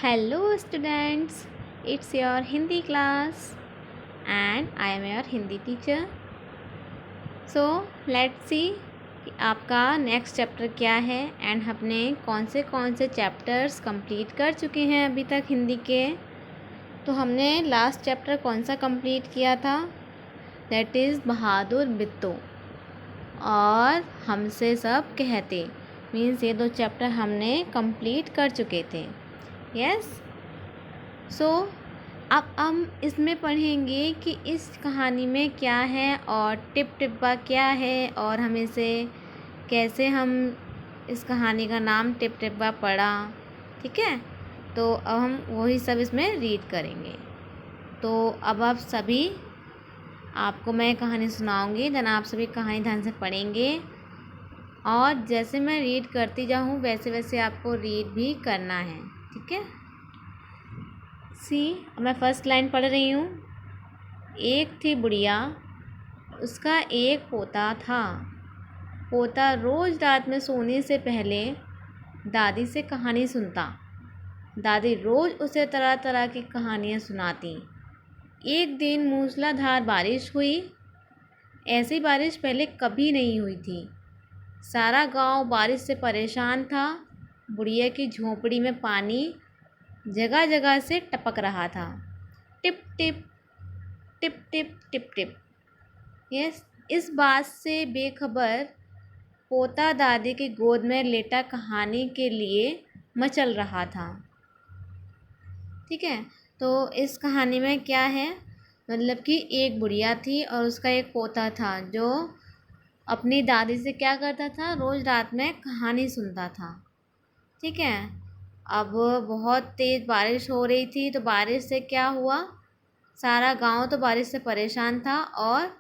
Hello students, it's your Hindi class and I am your Hindi teacher. So let's see कि आपका next chapter क्या है and हमने कौन से चैप्टर्स कंप्लीट कर चुके हैं अभी तक हिंदी के। तो हमने लास्ट चैप्टर कौन सा कंप्लीट किया था, दैट इज़ बहादुर बिट्टू और हमसे सब कहते। मीन्स ये दो चैप्टर हमने कंप्लीट कर चुके थे। यस सो अब हम इसमें पढ़ेंगे कि इस कहानी में क्या है और टिप टिप्पा क्या है और हमें से कैसे हम इस कहानी का नाम टिप टिप्पा पढ़ा। ठीक है, तो अब हम वही सब इसमें रीड करेंगे। तो अब आप सभी, आपको मैं कहानी सुनाऊंगी, देन आप सभी कहानी ध्यान से पढ़ेंगे और जैसे मैं रीड करती जाऊँ वैसे वैसे आपको रीड भी करना है। ठीक है, सी मैं फर्स्ट लाइन पढ़ रही हूँ। एक थी बुढ़िया, उसका एक पोता था। पोता रोज़ रात में सोने से पहले दादी से कहानी सुनता। दादी रोज़ उसे तरह तरह की कहानियाँ सुनाती। एक दिन मूसलाधार बारिश हुई। ऐसी बारिश पहले कभी नहीं हुई थी। सारा गांव बारिश से परेशान था। बुढ़िया की झोंपड़ी में पानी जगह जगह से टपक रहा था। Tip tip tip tip tip tip. Yes, इस बात से बेखबर पोता दादी की गोद में लेटा कहानी के लिए मचल रहा था। ठीक है, तो इस कहानी में क्या है, मतलब कि एक बुढ़िया थी और उसका एक पोता था जो अपनी दादी से क्या करता था, रोज़ रात में कहानी सुनता था। ठीक है, अब बहुत तेज़ बारिश हो रही थी, तो बारिश से क्या हुआ, सारा गांव तो बारिश से परेशान था और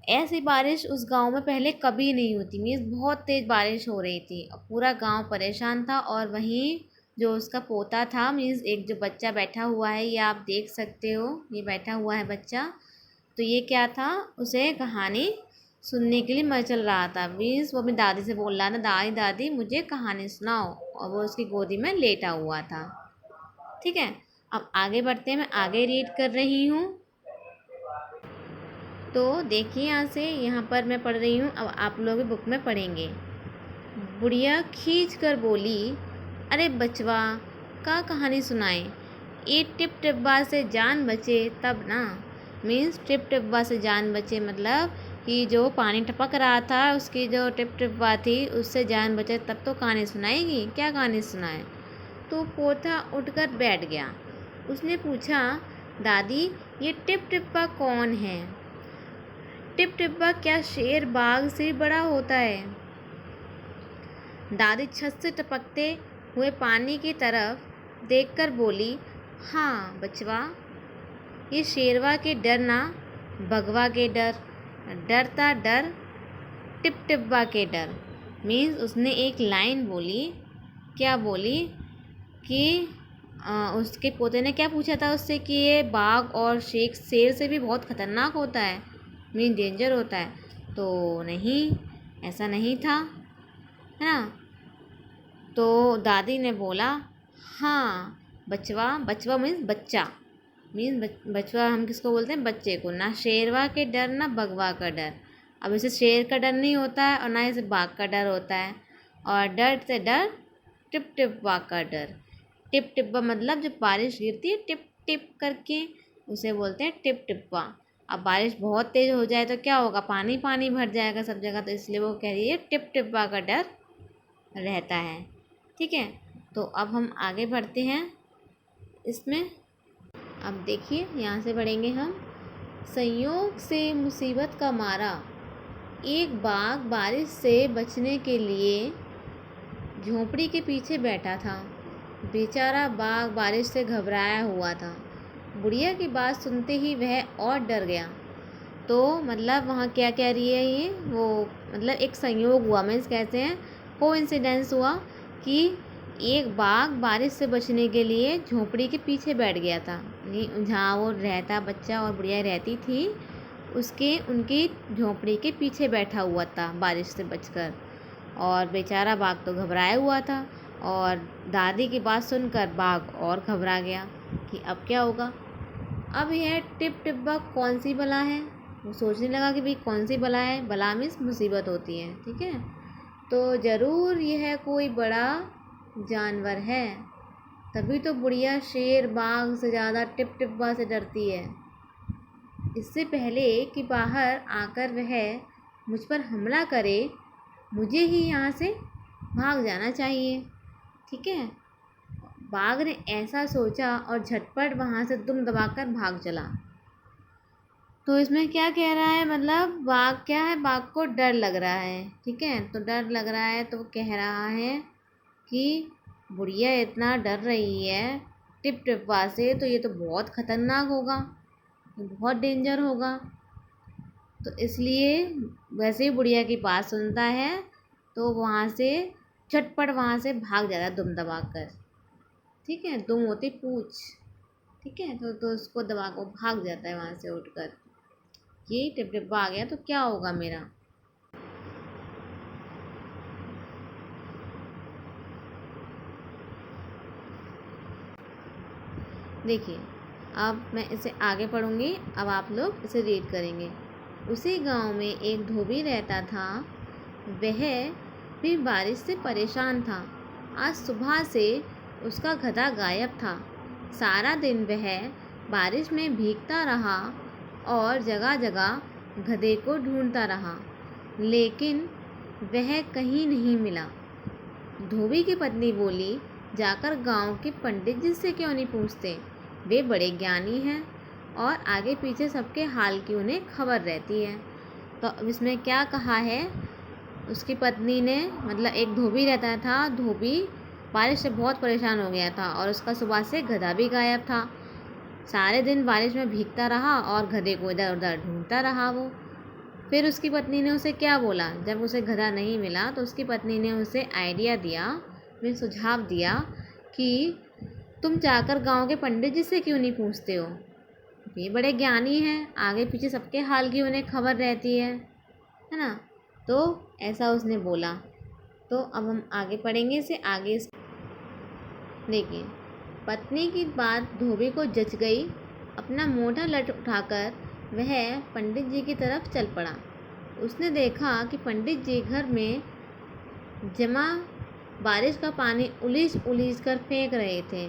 ऐसी बारिश उस गांव में पहले कभी नहीं होती। मीन्स बहुत तेज़ बारिश हो रही थी और पूरा गांव परेशान था। और वहीं जो उसका पोता था, मीन्स एक जो बच्चा बैठा हुआ है, ये आप देख सकते हो, ये बैठा हुआ है बच्चा, तो ये क्या था, उसे कहानी सुनने के लिए मचल रहा था। मीन्स वो अपनी दादी से बोल रहा था, दादी दादी मुझे कहानी सुनाओ, और वो उसकी गोदी में लेटा हुआ था। ठीक है, अब आगे बढ़ते हैं, मैं आगे रीड कर रही हूँ। तो देखिए यहाँ पर मैं पढ़ रही हूँ, अब आप लोग भी बुक में पढ़ेंगे। बुढ़िया खींच कर बोली, अरे बचवा, का कहानी सुनाए, ये टिप टिप्पा से जान बचे तब ना। मीन्स टिप टिप्पा से जान बचे मतलब कि जो पानी टपक रहा था उसकी जो टिप टिप्पा थी उससे जान बचे तब तो कहानी सुनाएगी। क्या कहानी सुनाए। तो पोता उठकर बैठ गया। उसने पूछा, दादी ये टिप टिप्पा कौन है। टिप टिप्पा क्या शेर बाघ से बड़ा होता है। दादी छत से टपकते हुए पानी की तरफ देखकर बोली, हाँ बचवा, ये शेरवा के डर ना, भगवा के डर, डरता डर टिप टिप्पा के डर। मीन्स उसने एक लाइन बोली। क्या बोली कि उसके पोते ने क्या पूछा था उससे कि ये बाघ और शेर से भी बहुत ख़तरनाक होता है, मीन डेंजर होता है। तो नहीं, ऐसा नहीं था, है ना। तो दादी ने बोला, हाँ बचवा, बचवा मीन्स बच्चा, मीन्स बचवा हम किसको बोलते हैं, बच्चे को। ना शेरवा के डर ना भगवा का डर। अब इसे शेर का डर नहीं होता है और ना इसे बाघ का डर होता है। और डर से डर टिप टिप्पा का डर। टिप टिप्पा मतलब जब बारिश गिरती है टिप टिप करके, उसे बोलते हैं टिप टिप्पा। अब बारिश बहुत तेज़ हो जाए तो क्या होगा, पानी पानी भर जाएगा सब जगह, तो इसलिए वो कह रही है टिप टिप्पा का डर रहता है। ठीक है, तो अब हम आगे बढ़ते हैं इसमें। अब देखिए यहाँ से बढ़ेंगे हम। संयोग से मुसीबत का मारा एक बाघ बारिश से बचने के लिए झोंपड़ी के पीछे बैठा था। बेचारा बाघ बारिश से घबराया हुआ था। बुढ़िया की बात सुनते ही वह और डर गया। तो मतलब वहाँ क्या कह रही है ये, वो मतलब एक संयोग हुआ, मीन्स कहते हैं कोइंसिडेंस हुआ कि एक बाघ बारिश से बचने के लिए झोंपड़ी के पीछे बैठ गया था। जहाँ वो रहता बच्चा और बुढ़िया रहती थी उसके उनकी झोंपड़ी के पीछे बैठा हुआ था बारिश से बचकर। और बेचारा बाघ तो घबराया हुआ था। और दादी की बात सुनकर बाघ और घबरा गया कि अब क्या होगा। अब यह टिप टिप्पा कौन सी बला है, वो सोचने लगा कि भाई कौन सी बला है। बला मीन्स मुसीबत होती है, ठीक है। तो ज़रूर यह कोई बड़ा जानवर है, तभी तो बुढ़िया शेर बाघ से ज़्यादा टिप टिप्पा से डरती है। इससे पहले कि बाहर आकर वह मुझ पर हमला करे, मुझे ही यहाँ से भाग जाना चाहिए, ठीक है। बाघ ने ऐसा सोचा और झटपट वहाँ से दुम दबाकर भाग चला। तो इसमें क्या कह रहा है, मतलब बाघ क्या है, बाघ को डर लग रहा है, ठीक है। तो डर लग रहा है तो कह रहा है कि बुढ़िया इतना डर रही है टिप टिप्पा से, तो ये तो बहुत ख़तरनाक होगा, बहुत डेंजर होगा। तो इसलिए वैसे ही बुढ़िया की बात सुनता है तो वहाँ से झटपट वहाँ से भाग जाता है दुम दबा कर, ठीक है। दुम होती पूछ, ठीक है। तो उसको दबा को भाग जाता है वहाँ से उठकर। ये टिप टिप्पा आ गया तो क्या होगा मेरा। देखिए अब मैं इसे आगे पढ़ूँगी, अब आप लोग इसे रीड करेंगे। उसी गांव में एक धोबी रहता था। वह भी बारिश से परेशान था। आज सुबह से उसका गधा गायब था। सारा दिन वह बारिश में भीगता रहा और जगह जगह गधे को ढूंढता रहा, लेकिन वह कहीं नहीं मिला। धोबी की पत्नी बोली, जाकर गांव के पंडित जी से क्यों नहीं पूछते, वे बड़े ज्ञानी हैं और आगे पीछे सबके हाल की उन्हें खबर रहती है। तो अब इसमें क्या कहा है, उसकी पत्नी ने, मतलब एक धोबी रहता था, धोबी बारिश से बहुत परेशान हो गया था और उसका सुबह से गधा भी गायब था। सारे दिन बारिश में भीगता रहा और गधे को इधर उधर ढूंढता रहा वो। फिर उसकी पत्नी ने उसे क्या बोला, जब उसे गधा नहीं मिला तो उसकी पत्नी ने उसे आइडिया दिया, फिर सुझाव दिया कि तुम जाकर गांव के पंडित जी से क्यों नहीं पूछते हो, ये बड़े ज्ञानी हैं, आगे पीछे सबके हाल की उन्हें खबर रहती है ना। तो ऐसा उसने बोला। तो अब हम आगे पढ़ेंगे इसे आगे। देखिए पत्नी की बात धोबी को जच गई। अपना मोटा लठ उठाकर वह पंडित जी की तरफ चल पड़ा। उसने देखा कि पंडित जी घर में जमा बारिश का पानी उलीच उलीच कर फेंक रहे थे।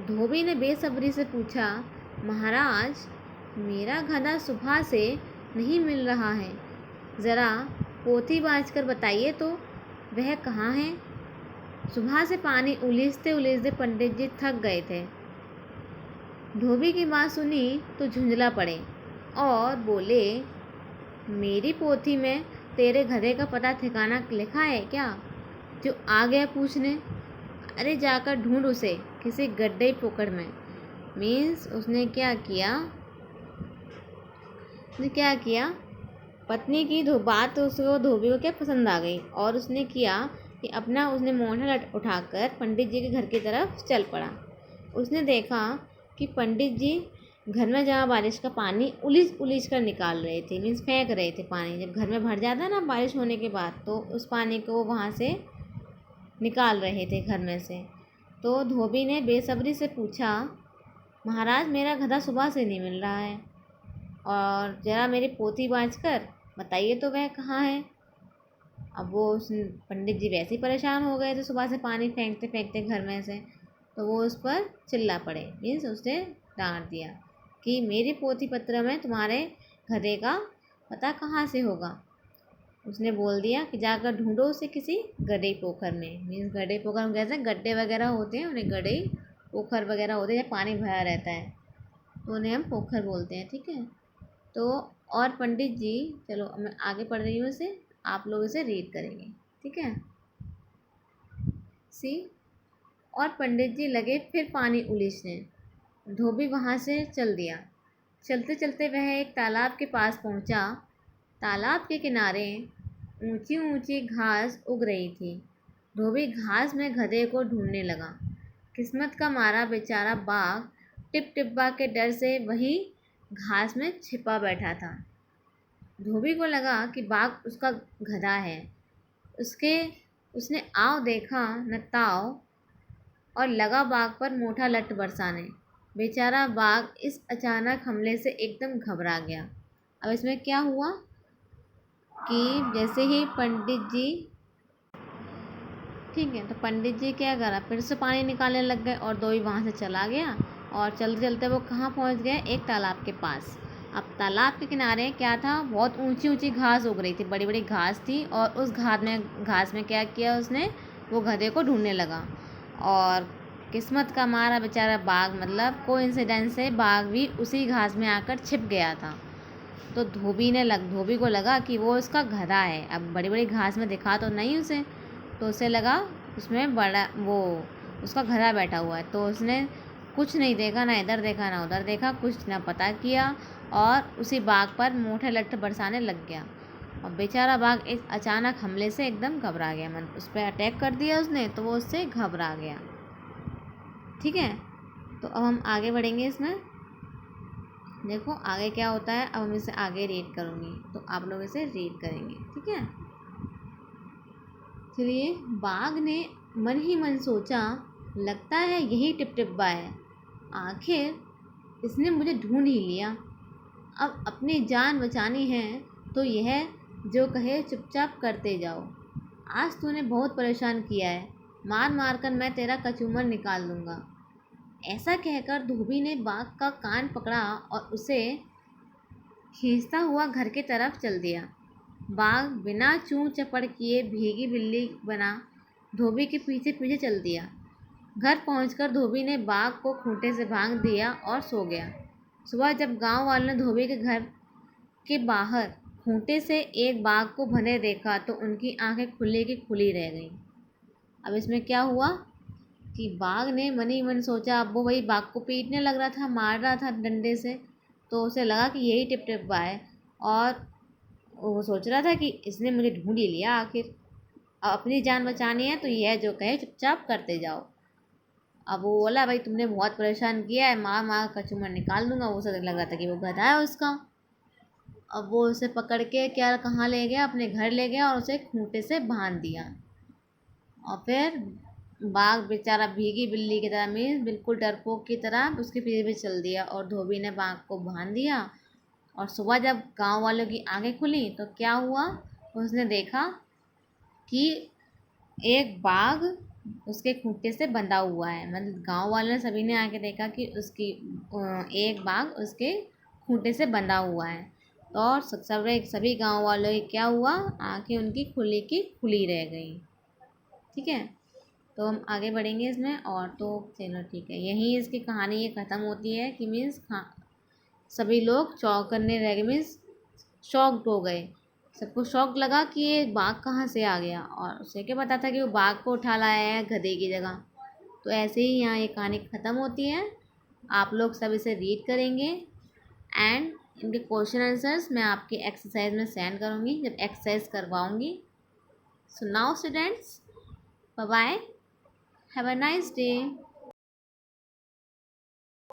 धोबी ने बेसब्री से पूछा, महाराज मेरा गधा सुबह से नहीं मिल रहा है, ज़रा पोथी बाँच कर बताइए तो वह कहाँ है। सुबह से पानी उलीचते उलीचते पंडित जी थक गए थे। धोबी की बात सुनी तो झुंझला पड़े और बोले, मेरी पोथी में तेरे गधे का पता ठिकाना लिखा है क्या, जो आ गया पूछने। अरे जाकर ढूंढ उसे किसी गड्ढे पोखर में। मीन्स उसने क्या किया, पत्नी की बात उसको, धोबी को क्या पसंद आ गई और उसने किया कि उसने मोटा लठ उठाकर पंडित जी के घर की तरफ चल पड़ा। उसने देखा कि पंडित जी घर में जहाँ बारिश का पानी उलीच उलीच कर निकाल रहे थे, मीन्स फेंक रहे थे पानी। जब घर में भर जाता है ना बारिश होने के बाद, तो उस पानी को वहाँ से निकाल रहे थे घर में से। तो धोबी ने बेसब्री से पूछा, महाराज मेरा गधा सुबह से नहीं मिल रहा है और ज़रा मेरी पोथी बाँच कर बताइए तो वह कहाँ है। अब वो उस पंडित जी वैसे ही परेशान हो गए थे सुबह से पानी फेंकते फेंकते घर में से। तो वो उस पर चिल्ला पड़े, मीन्स उसने डांट दिया कि मेरी पोथी पत्र में तुम्हारे गधे का पता कहाँ से होगा। उसने बोल दिया कि जाकर ढूंढो उसे किसी गड्ढे पोखर में। मीन्स गड्ढे पोखर में कैसे गड्ढे वगैरह होते हैं, उन्हें गड्ढे पोखर वगैरह होते हैं जहाँ पानी भरा रहता है, तो उन्हें हम पोखर बोलते हैं, ठीक है। तो और पंडित जी, चलो मैं आगे पढ़ रही हूँ इसे, आप लोग इसे रीड करेंगे, ठीक है। सी और पंडित जी लगे फिर पानी उलीचने। धोबी वहाँ से चल दिया। चलते चलते वह एक तालाब के पास पहुँचा। तालाब के किनारे ऊंची ऊंची घास उग रही थी। धोबी घास में गधे को ढूंढने लगा। किस्मत का मारा बेचारा बाघ टिप टिप्पा के डर से वही घास में छिपा बैठा था। धोबी को लगा कि बाघ उसका गधा है, उसने आव देखा न ताव और लगा बाघ पर मोटा लठ बरसाने। बेचारा बाघ इस अचानक हमले से एकदम घबरा गया। अब इसमें क्या हुआ कि जैसे ही पंडित जी, ठीक है, तो पंडित जी क्या करा, फिर से पानी निकालने लग गए और दोई वहाँ से चला गया। और चलते चलते वो कहाँ पहुँच गए, एक तालाब के पास। अब तालाब के किनारे क्या था, बहुत ऊंची ऊंची घास उग रही थी, बड़ी बड़ी घास थी। और उस घास में क्या किया उसने, वो गधे को ढूंढने लगा। और किस्मत का मारा बेचारा बाघ, मतलब कोइंसिडेंस से बाघ भी उसी घास में आकर छिप गया था। तो धोबी को लगा कि वो उसका गधा है। अब बड़ी बड़ी घास में दिखा तो नहीं उसे, तो उसे लगा उसमें बड़ा वो उसका गधा बैठा हुआ है। तो उसने कुछ नहीं देखा, ना इधर देखा ना उधर देखा, कुछ ना पता किया और उसी बाघ पर मोटे लट्ठ बरसाने लग गया। और बेचारा बाघ इस अचानक हमले से एकदम घबरा गया, मतलब उस पर अटैक कर दिया उसने, तो वो उससे घबरा गया। ठीक है, तो अब हम आगे बढ़ेंगे इसमें। देखो आगे क्या होता है, अब हम इसे आगे रीड करूँगी तो आप लोग इसे रीड करेंगे। ठीक है, चलिए। बाघ ने मन ही मन सोचा, लगता है यही टिपटिप्पा है। आखिर इसने मुझे ढूंढ ही लिया। अब अपनी जान बचानी है तो यह जो कहे चुपचाप करते जाओ। आज तूने बहुत परेशान किया है, मार मार कर मैं तेरा कचूमर निकाल दूंगा। ऐसा कहकर धोबी ने बाघ का कान पकड़ा और उसे खींचता हुआ घर की तरफ चल दिया। बाघ बिना चूं चपड़ किए भीगी बिल्ली बना धोबी के पीछे पीछे चल दिया। घर पहुंचकर धोबी ने बाघ को खूंटे से बांध दिया और सो गया। सुबह जब गांव वालों ने धोबी के घर के बाहर खूंटे से एक बाघ को बंधे देखा तो उनकी आंखें खुली की खुली रह गईं। अब इसमें क्या हुआ कि बाघ ने मन ही मन सोचा, अब वो वही बाघ को पीटने लग रहा था, मार रहा था डंडे से, तो उसे लगा कि यही टिपटिप्पा है। और वो सोच रहा था कि इसने मुझे ढूंढ ही लिया आखिर, अब अपनी जान बचानी है तो यह जो कहे चुपचाप करते जाओ। अब वो बोला, भाई तुमने बहुत परेशान किया है, मार मार कचूमर निकाल दूंगा। वो उसे लग रहा था कि वो गधा है उसका। अब वो उसे पकड़ के क्या कहाँ ले गया, अपने घर ले गया और उसे खूंटे से बांध दिया। और फिर बाघ बेचारा भीगी बिल्ली की तरह, मीन्स बिल्कुल डरपोक की तरह उसके पीछे भी चल दिया और धोबी ने बाघ को बांध दिया। और सुबह जब गांव वालों की आंखें खुली तो क्या हुआ, उसने देखा कि एक बाघ उसके खूंटे से बंधा हुआ है। मतलब गांव वालों ने सभी ने आके देखा कि उसकी एक बाघ उसके खूंटे से बंधा हुआ है। तो और सभी गांव वालों की क्या हुआ, आंखें उनकी खुली की खुली रह गई। ठीक है, तो हम आगे बढ़ेंगे इसमें। और तो चलो ठीक है, यहीं इसकी कहानी ये ख़त्म होती है कि मीन्स सभी लोग चौंकने रह गए, मीन्स शॉक्ड हो गए। सबको शौक लगा कि ये बाघ कहाँ से आ गया, और उसे क्या पता था कि वो बाघ को उठा लाया है गधे की जगह। तो ऐसे ही यहाँ ये कहानी ख़त्म होती है। आप लोग सब इसे रीड करेंगे एंड इनके क्वेश्चन आंसर्स मैं आपके एक्सरसाइज में सेंड करूँगी जब एक्सरसाइज करवाऊँगी। So now students, bye bye, have a nice day.